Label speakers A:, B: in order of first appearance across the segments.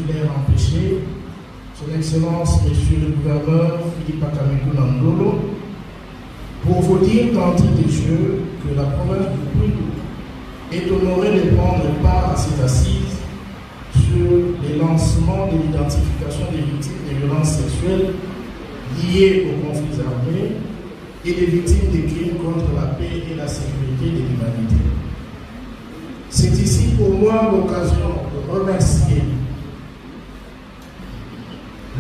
A: titulaire empêché, Son Excellence, Monsieur le Gouverneur Philippe Akameko Nandolo, pour vous dire d'entrée des jeux que la province du Kwilu est honorée de prendre part à cette assise sur les lancements de l'identification des victimes de violences sexuelles liées aux conflits armés et des victimes des crimes contre la paix et la sécurité de l'humanité. C'est ici pour moi l'occasion de remercier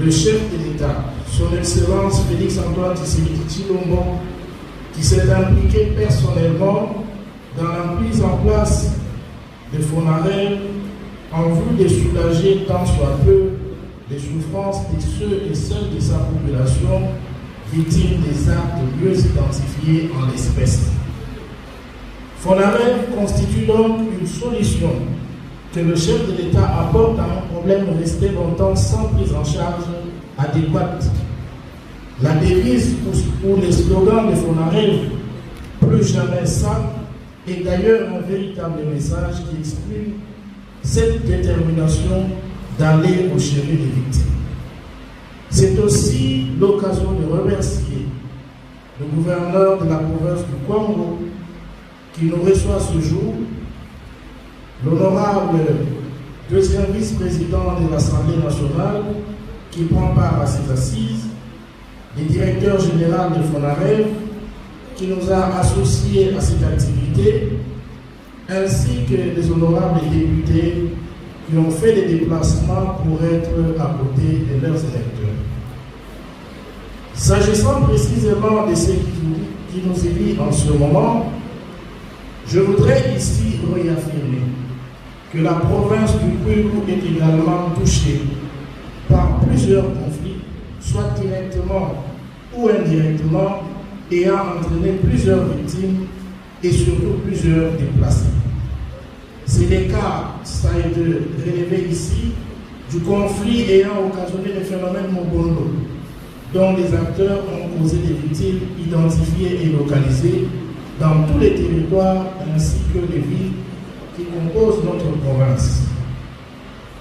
A: le chef de l'État, Son Excellence Félix Antoine Tshisekedi Tshilombo, qui s'est impliqué personnellement dans la mise en place de FONAREV en vue de soulager tant soit peu les souffrances de ceux et celles de sa population victimes des actes mieux identifiés en l'espèce. FONAREV constitue donc une solution que le chef de l'État apporte à un problème resté longtemps sans prise en charge adéquate. La devise ou les slogans de FONAREV, plus jamais ça, est d'ailleurs un véritable message qui exprime cette détermination d'aller au chevet des victimes. C'est aussi l'occasion de remercier le gouverneur de la province du Kwango qui nous reçoit ce jour, l'honorable deuxième vice-président de l'Assemblée nationale qui prend part à ces assises, le directeur général de FONAREV qui nous a associés à cette activité, ainsi que les honorables députés qui ont fait des déplacements pour être à côté de leurs électeurs. S'agissant précisément de ce qui nous élit en ce moment, je voudrais ici réaffirmer que la province du Kwilu est également touchée par plusieurs conflits, soit directement ou indirectement, ayant entraîné plusieurs victimes et surtout plusieurs déplacés. C'est le cas, ça a été relevé ici, du conflit ayant occasionné le phénomène Mobondo, dont les acteurs ont causé des victimes identifiées et localisées dans tous les territoires ainsi que les villes qui composent notre province.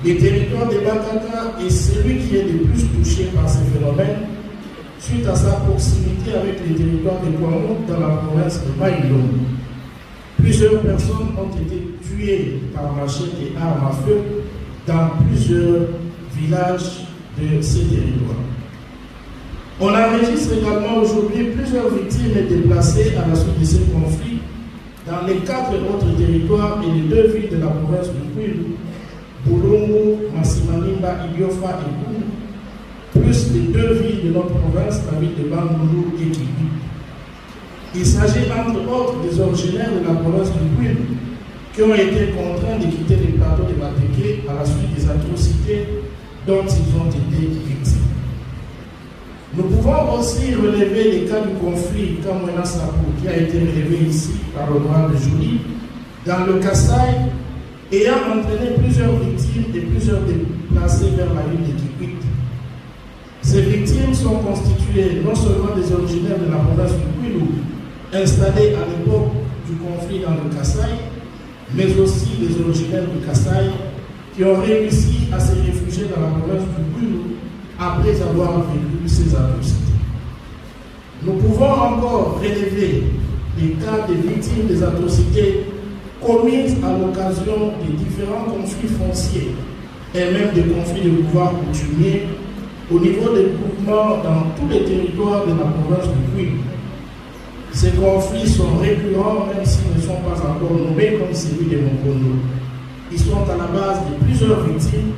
A: Le territoire de Bakaka est celui qui est le plus touché par ces phénomènes suite à sa proximité avec les territoires de Kwango dans la province de Maïlo. Plusieurs personnes ont été tuées par machette et armes à feu dans plusieurs villages de ces territoires. On enregistre également aujourd'hui plusieurs victimes et déplacées à la suite de ces conflits dans les 4 autres territoires et les 2 villes de la province du Kwilu, Bulungu, Masimanimba, Idiofa et Koum, plus les 2 villes de notre province, la ville de Bandundu et Kibi. Il s'agit entre autres des originaires de la province du Kwilu qui ont été contraints de quitter les plateaux de Mateke à la suite des atrocités dont ils ont été victimes. Nous pouvons aussi relever les cas du conflit Kamwena Sapou qui a été relevé ici par l'honorable Joly dans le Kasaï, ayant entraîné plusieurs victimes et plusieurs déplacés vers la ville de Kikwit. Ces victimes sont constituées non seulement des originaires de la province du Kwilu, installés à l'époque du conflit dans le Kasaï, mais aussi des originaires du Kasaï qui ont réussi à se réfugier dans la province du Kwilu après avoir vécu ces atrocités. Nous pouvons encore relever les cas des victimes des atrocités commises à l'occasion des différents conflits fonciers et même des conflits de pouvoir coutumiers au niveau des groupements dans tous les territoires de la province du Kwilu. Ces conflits sont récurrents même s'ils ne sont pas encore nommés comme celui de Mokondo. Ils sont à la base de plusieurs victimes,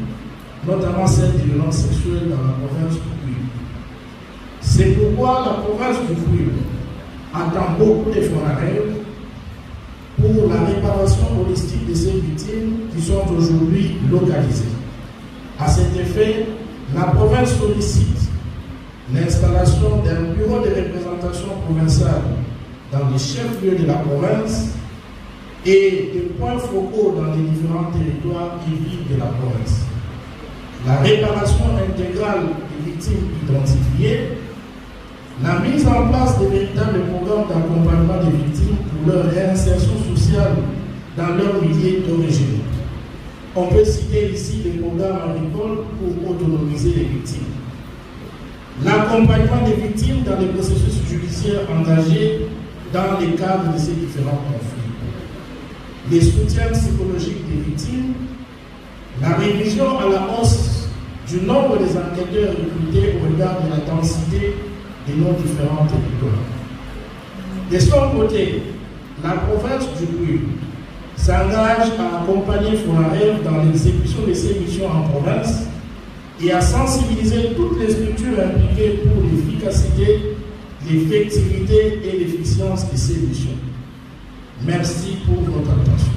A: notamment celles des violences sexuelles dans la province du Kwilu. C'est pourquoi la province du Kwilu attend beaucoup de FONAREV pour la réparation holistique de ces victimes qui sont aujourd'hui localisées. À cet effet, la province sollicite l'installation d'un bureau de représentation provinciale dans les chefs-lieux de la province et des points focaux dans les différents territoires et villes de la province. La réparation intégrale des victimes identifiées, la mise en place de véritables programmes d'accompagnement des victimes pour leur réinsertion sociale dans leur milieu d'origine, On peut citer ici les programmes agricoles pour autonomiser les victimes. L'accompagnement des victimes dans les processus judiciaires engagés dans les cadres de ces différents conflits. Les soutiens psychologiques des victimes. La révision à la hausse du nombre des enquêteurs recrutés au regard de la densité de nos différents territoires. De son côté, la province du Puy s'engage à accompagner FONAREV dans l'exécution de ses missions en province et à sensibiliser toutes les structures impliquées pour l'efficacité, l'effectivité et l'efficience de ces missions. Merci pour votre attention.